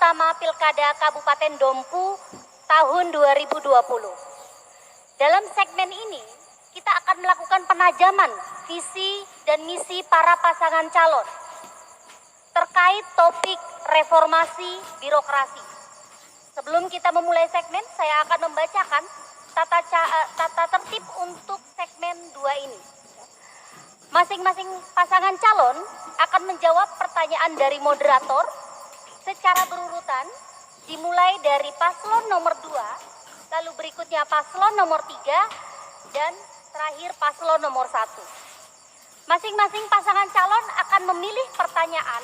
pertama Pilkada Kabupaten Dompu tahun 2020. Dalam segmen ini, kita akan melakukan penajaman visi dan misi para pasangan calon terkait topik reformasi birokrasi. Sebelum kita memulai segmen, saya akan membacakan tata tertib untuk segmen 2 ini. Masing-masing pasangan calon akan menjawab pertanyaan dari moderator secara berurutan, dimulai dari paslon nomor 2, lalu berikutnya paslon nomor 3, dan terakhir paslon nomor 1. Masing-masing pasangan calon akan memilih pertanyaan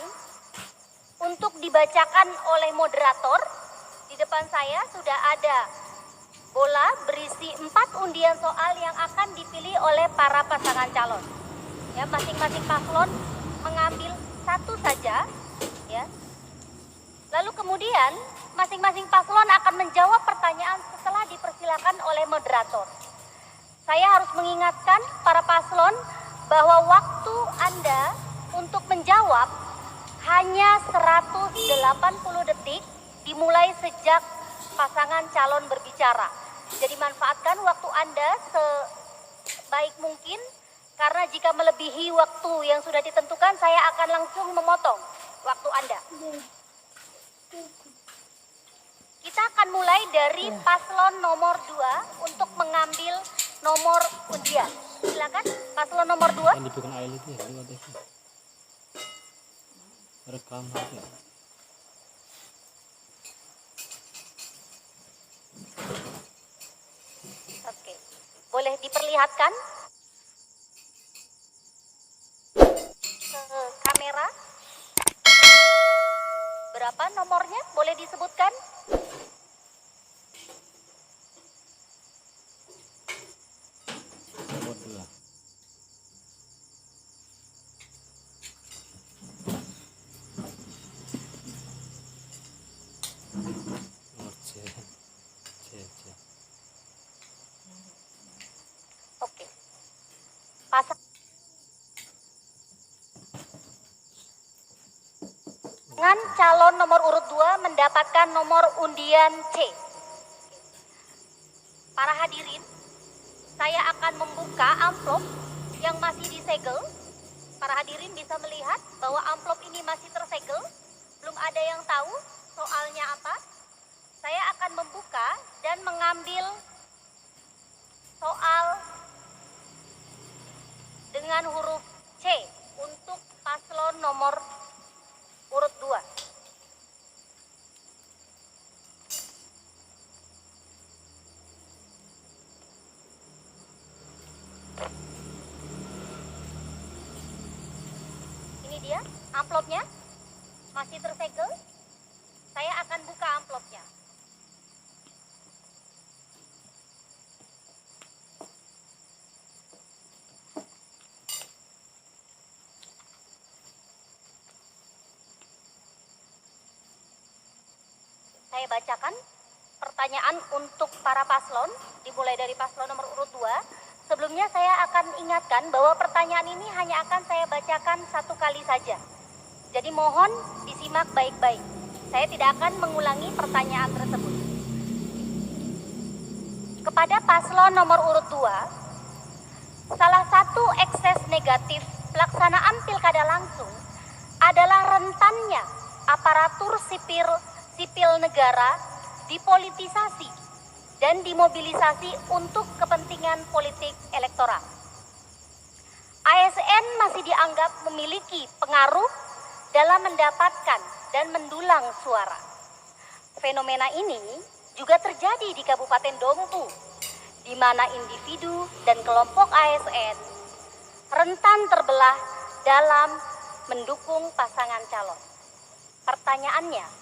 untuk dibacakan oleh moderator. Di depan saya sudah ada bola berisi 4 undian soal yang akan dipilih oleh para pasangan calon. Ya, masing-masing paslon mengambil satu saja, ya. Lalu kemudian masing-masing paslon akan menjawab pertanyaan setelah dipersilakan oleh moderator. Saya harus mengingatkan para paslon bahwa waktu Anda untuk menjawab hanya 180 detik dimulai sejak pasangan calon berbicara. Jadi manfaatkan waktu Anda sebaik mungkin, karena jika melebihi waktu yang sudah ditentukan, saya akan langsung memotong waktu Anda. Kita akan mulai dari paslon nomor 2 untuk mengambil nomor undian. Silakan paslon nomor 2. Yang dibikin air itu ya, rekam aja. Oke, boleh diperlihatkan ke kamera? Berapa nomornya? Boleh disebutkan? Nomor 2. Nomor C. Oke. Pasangan calon nomor urut 2 mendapatkan nomor undian C. Para hadirin, saya akan membuka amplop yang masih disegel. Para hadirin bisa melihat bahwa amplop ini masih tersegel. Belum ada yang tahu soalnya apa. Saya akan membuka dan mengambil soal dengan huruf C untuk paslon nomor urut 2. Ini dia amplopnya, masih tersegel. Saya akan buka amplopnya. Saya bacakan pertanyaan untuk para paslon, dimulai dari paslon nomor urut 2. Sebelumnya saya akan ingatkan bahwa pertanyaan ini hanya akan saya bacakan 1 kali saja. Jadi mohon disimak baik-baik. Saya tidak akan mengulangi pertanyaan tersebut. Kepada paslon nomor urut 2, salah satu ekses negatif pelaksanaan pilkada langsung adalah rentannya aparatur sipil negara dipolitisasi dan dimobilisasi untuk kepentingan politik elektoral. ASN masih dianggap memiliki pengaruh dalam mendapatkan dan mendulang suara. Fenomena ini juga terjadi di Kabupaten Dompu, di mana individu dan kelompok ASN rentan terbelah dalam mendukung pasangan calon. Pertanyaannya,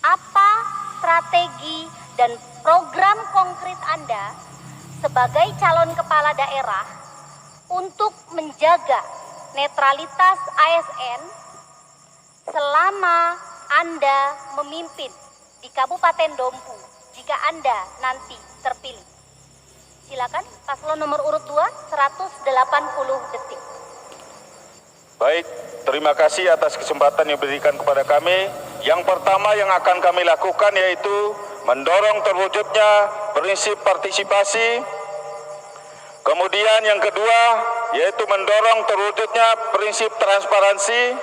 apa strategi dan program konkret Anda sebagai calon kepala daerah untuk menjaga netralitas ASN selama Anda memimpin di Kabupaten Dompu jika Anda nanti terpilih? Silakan paslon nomor urut 2, 180 detik. Baik, terima kasih atas kesempatan yang diberikan kepada kami Yang pertama yang akan kami lakukan yaitu mendorong terwujudnya prinsip partisipasi. Kemudian yang kedua yaitu mendorong terwujudnya prinsip transparansi.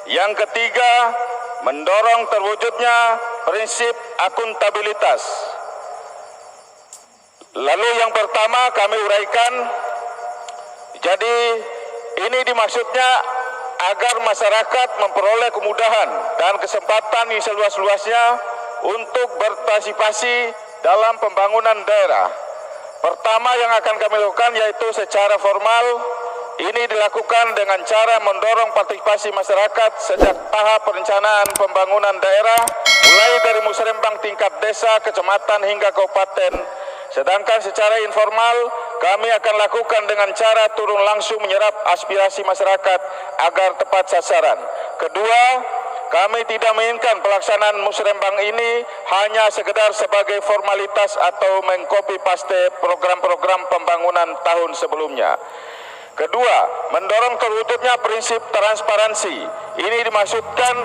Yang ketiga, mendorong terwujudnya prinsip akuntabilitas. Lalu yang pertama kami uraikan, jadi ini dimaksudnya agar masyarakat memperoleh kemudahan dan kesempatan yang seluas-luasnya untuk berpartisipasi dalam pembangunan daerah. Pertama yang akan kami lakukan yaitu secara formal, ini dilakukan dengan cara mendorong partisipasi masyarakat sejak tahap perencanaan pembangunan daerah, mulai dari musrembang tingkat desa, kecamatan hingga kabupaten. Sedangkan secara informal, kami akan lakukan dengan cara turun langsung menyerap aspirasi masyarakat agar tepat sasaran. Kedua, kami tidak menginginkan pelaksanaan musrembang ini hanya sekedar sebagai formalitas atau mengcopy paste program-program pembangunan tahun sebelumnya. Kedua, mendorong terwujudnya prinsip transparansi. Ini dimaksudkan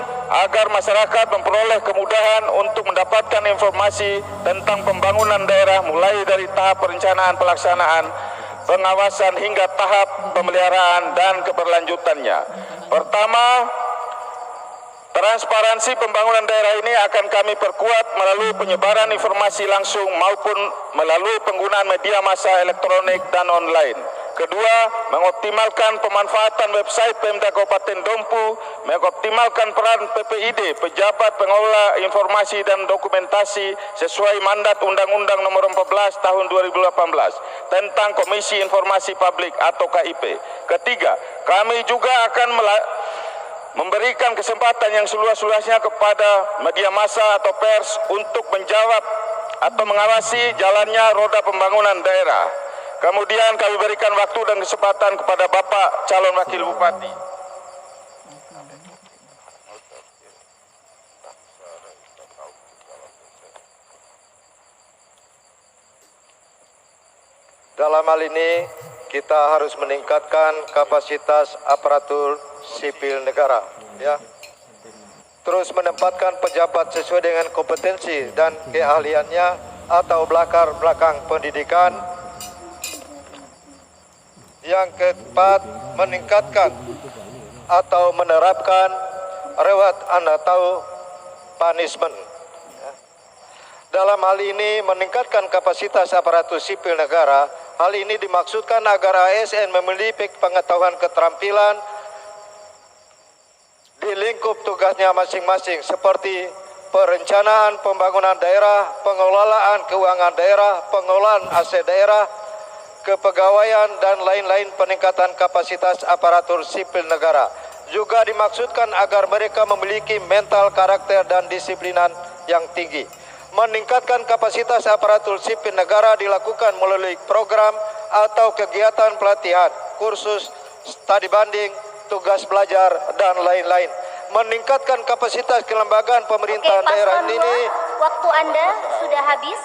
agar masyarakat memperoleh kemudahan untuk mendapatkan informasi tentang pembangunan daerah mulai dari tahap perencanaan, pelaksanaan, pengawasan hingga tahap pemeliharaan dan keberlanjutannya. Pertama, transparansi pembangunan daerah ini akan kami perkuat melalui penyebaran informasi langsung maupun melalui penggunaan media massa elektronik dan online. Kedua, mengoptimalkan pemanfaatan website Pemda Kabupaten Dompu, mengoptimalkan peran PPID, Pejabat Pengelola Informasi dan Dokumentasi sesuai mandat Undang-Undang Nomor 14 Tahun 2018 tentang Komisi Informasi Publik atau KIP. Ketiga, kami juga akan memberikan kesempatan yang seluas-luasnya kepada media massa atau pers untuk menjawab atau mengawasi jalannya roda pembangunan daerah. Kemudian kami berikan waktu dan kesempatan kepada Bapak calon Wakil Bupati. Dalam hal ini kita harus meningkatkan kapasitas aparatur sipil negara, ya. Terus menempatkan pejabat sesuai dengan kompetensi dan keahliannya atau latar belakang pendidikan. Yang keempat, meningkatkan atau menerapkan reward atau punishment. Dalam hal ini meningkatkan kapasitas aparatur sipil negara. Hal ini dimaksudkan agar ASN memiliki pengetahuan keterampilan di lingkup tugasnya masing-masing seperti perencanaan pembangunan daerah, pengelolaan keuangan daerah, pengelolaan aset daerah, kepegawaian dan lain-lain. Peningkatan kapasitas aparatur sipil negara juga dimaksudkan agar mereka memiliki mental, karakter dan disiplinan yang tinggi. Meningkatkan kapasitas aparatur sipil negara dilakukan melalui program atau kegiatan pelatihan, kursus, studi banding, tugas belajar dan lain-lain. Meningkatkan kapasitas kelembagaan pemerintahan daerah ini. Waktu Anda sudah habis.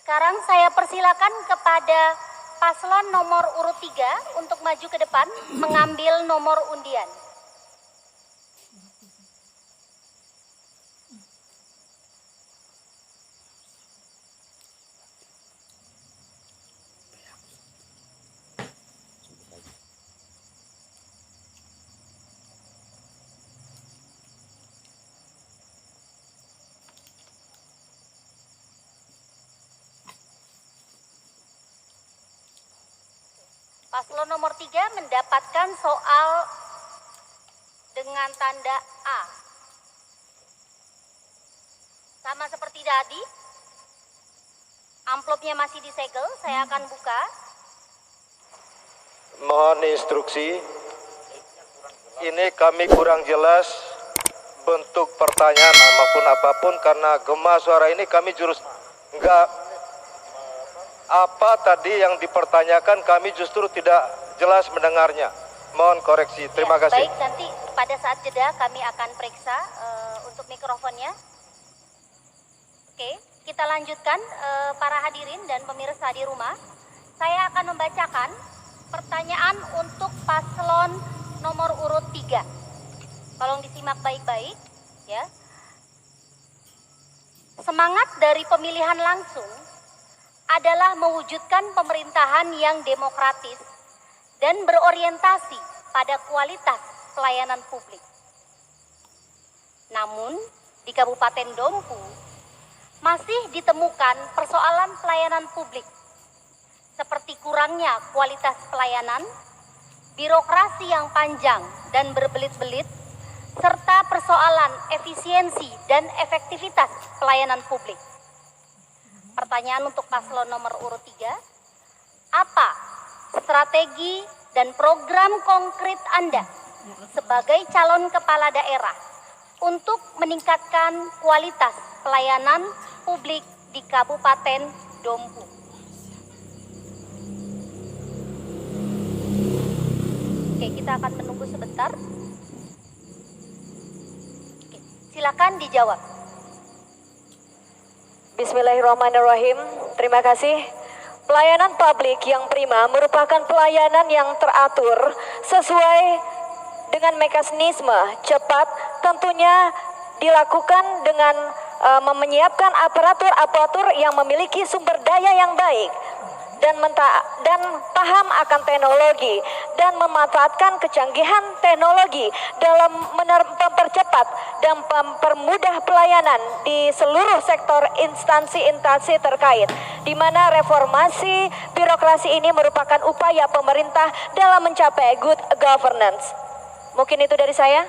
Sekarang saya persilakan kepada paslon nomor urut 3 untuk maju ke depan mengambil nomor undian. Paslon nomor 3 mendapatkan soal dengan tanda A. Sama seperti tadi, amplopnya masih disegel, saya akan buka. Mohon instruksi, ini kami kurang jelas bentuk pertanyaan maupun apapun karena gema suara ini kami enggak. Apa tadi yang dipertanyakan kami justru tidak jelas mendengarnya. Mohon koreksi. Terima kasih. Baik, nanti pada saat jeda kami akan periksa untuk mikrofonnya. Oke, kita lanjutkan para hadirin dan pemirsa di rumah. Saya akan membacakan pertanyaan untuk paslon nomor urut 3. Tolong disimak baik-baik ya. Semangat dari pemilihan langsung adalah mewujudkan pemerintahan yang demokratis dan berorientasi pada kualitas pelayanan publik. Namun, di Kabupaten Dompu masih ditemukan persoalan pelayanan publik seperti kurangnya kualitas pelayanan, birokrasi yang panjang dan berbelit-belit, serta persoalan efisiensi dan efektivitas pelayanan publik. Pertanyaan untuk paslon nomor urut 3, apa strategi dan program konkret Anda sebagai calon kepala daerah untuk meningkatkan kualitas pelayanan publik di Kabupaten Dompu? Oke, kita akan menunggu sebentar. Oke, silakan dijawab. Bismillahirrahmanirrahim. Terima kasih. Pelayanan publik yang prima merupakan pelayanan yang teratur sesuai dengan mekanisme cepat, tentunya dilakukan dengan menyiapkan aparatur yang memiliki sumber daya yang baik dan paham akan teknologi dan memanfaatkan kecanggihan teknologi dalam mempercepat dan mempermudah pelayanan di seluruh sektor instansi-instansi terkait, di mana reformasi birokrasi ini merupakan upaya pemerintah dalam mencapai good governance. Mungkin itu dari saya.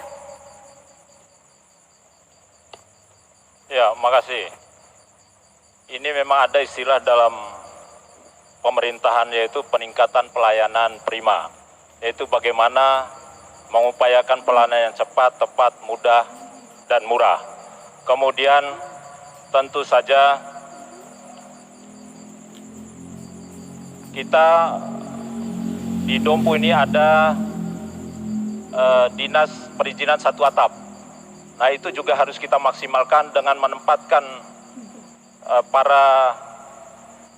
Ya, makasih. Ini memang ada istilah dalam pemerintahan yaitu peningkatan pelayanan prima, yaitu bagaimana mengupayakan pelayanan yang cepat, tepat, mudah, dan murah. Kemudian tentu saja kita di Dompu ini ada dinas perizinan satu atap. Nah, itu juga harus kita maksimalkan dengan menempatkan para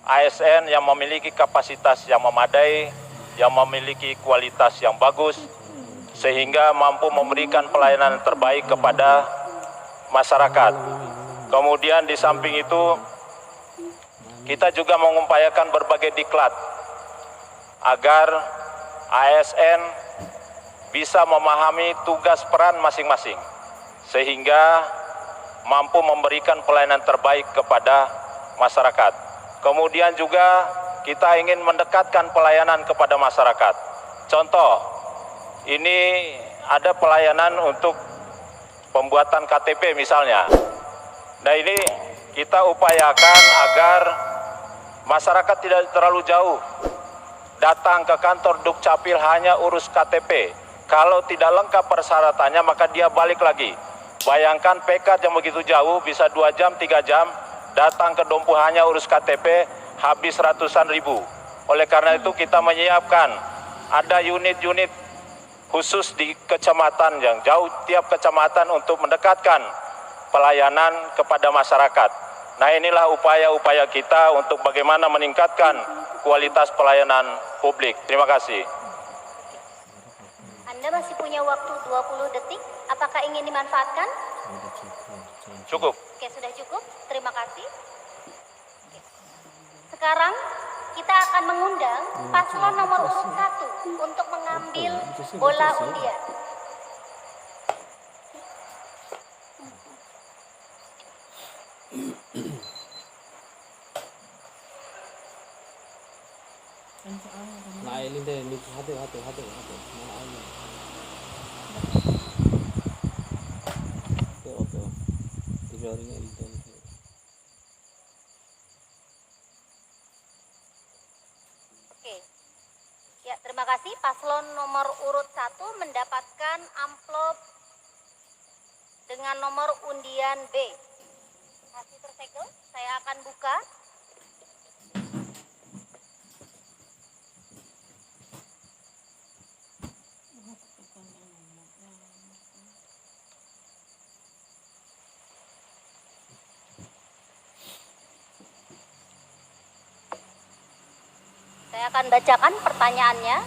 ASN yang memiliki kapasitas yang memadai, yang memiliki kualitas yang bagus, sehingga mampu memberikan pelayanan terbaik kepada masyarakat. Kemudian di samping itu, kita juga mengupayakan berbagai diklat agar ASN bisa memahami tugas peran masing-masing, sehingga mampu memberikan pelayanan terbaik kepada masyarakat. Kemudian juga kita ingin mendekatkan pelayanan kepada masyarakat. Contoh, ini ada pelayanan untuk pembuatan KTP misalnya. Nah, ini kita upayakan agar masyarakat tidak terlalu jauh datang ke kantor Dukcapil hanya urus KTP. Kalau tidak lengkap persyaratannya maka dia balik lagi. Bayangkan PK yang begitu jauh, bisa 2 jam, 3 jam, datang ke Dompu hanya urus KTP, habis ratusan ribu. Oleh karena itu kita menyiapkan, ada unit-unit khusus di kecamatan yang jauh, tiap kecamatan untuk mendekatkan pelayanan kepada masyarakat. Nah, inilah upaya-upaya kita untuk bagaimana meningkatkan kualitas pelayanan publik. Terima kasih. Anda masih punya waktu 20 detik, apakah ingin dimanfaatkan? Cukup. Oke, sudah cukup. Terima kasih. Oke. Sekarang kita akan mengundang paslon nomor urut 1 untuk mengambil bola undian. Nah, ini deh, ini hati. Mana aja. Oke. Tiga-tiganya itu. Oke. Ya, terima kasih. Paslon nomor urut 1 mendapatkan amplop dengan nomor undian B. Masih tersegel, saya akan buka. Saya akan bacakan pertanyaannya.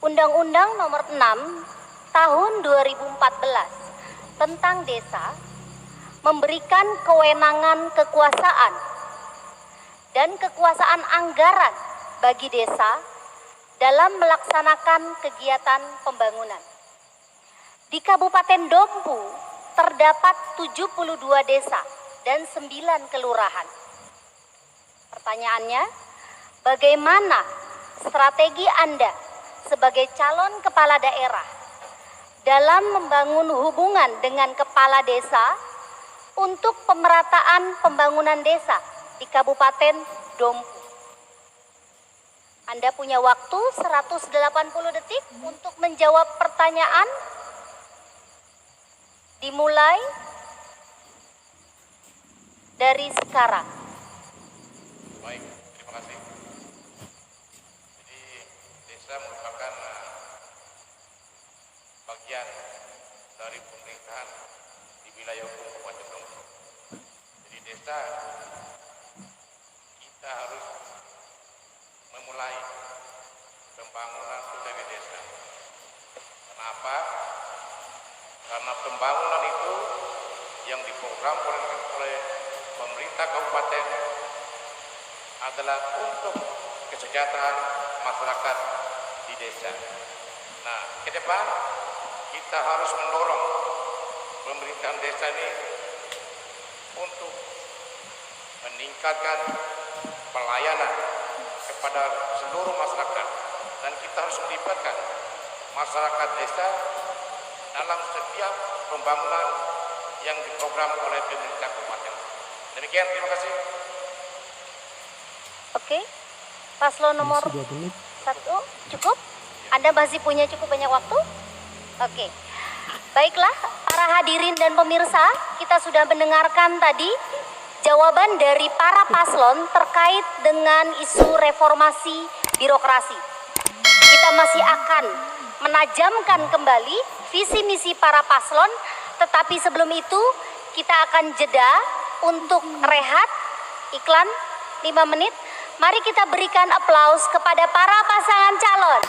Undang-Undang Nomor 6 tahun 2014 tentang desa memberikan kewenangan kekuasaan dan kekuasaan anggaran bagi desa dalam melaksanakan kegiatan pembangunan. Di Kabupaten Dompu terdapat 72 desa dan 9 kelurahan. Pertanyaannya, bagaimana strategi Anda sebagai calon kepala daerah dalam membangun hubungan dengan kepala desa untuk pemerataan pembangunan desa di Kabupaten Dompu? Anda punya waktu 180 detik untuk menjawab pertanyaan. Dimulai dari sekarang. Baik, terima kasih. Jadi desa merupakan bagian dari pemerintahan di wilayah hukum Kabupaten Dompu. Jadi desa kita harus memulai pembangunan dari desa. Kenapa? Karena pembangunan itu yang diprogram oleh pemerintah kabupaten adalah untuk kesejahteraan masyarakat di desa. Nah, ke depan kita harus mendorong pemerintahan desa ini untuk meningkatkan pelayanan kepada seluruh masyarakat, dan kita harus melibatkan masyarakat desa dalam setiap pembangunan yang diprogram oleh pemerintah kabupaten. Demikian, terima kasih. Oke, paslon nomor 1 cukup? Anda masih punya cukup banyak waktu? Oke, baiklah para hadirin dan pemirsa, kita sudah mendengarkan tadi jawaban dari para paslon terkait dengan isu reformasi birokrasi. Kita masih akan menajamkan kembali visi misi para paslon, tetapi sebelum itu kita akan jeda untuk rehat iklan 5 menit. Mari kita berikan aplaus kepada para pasangan calon.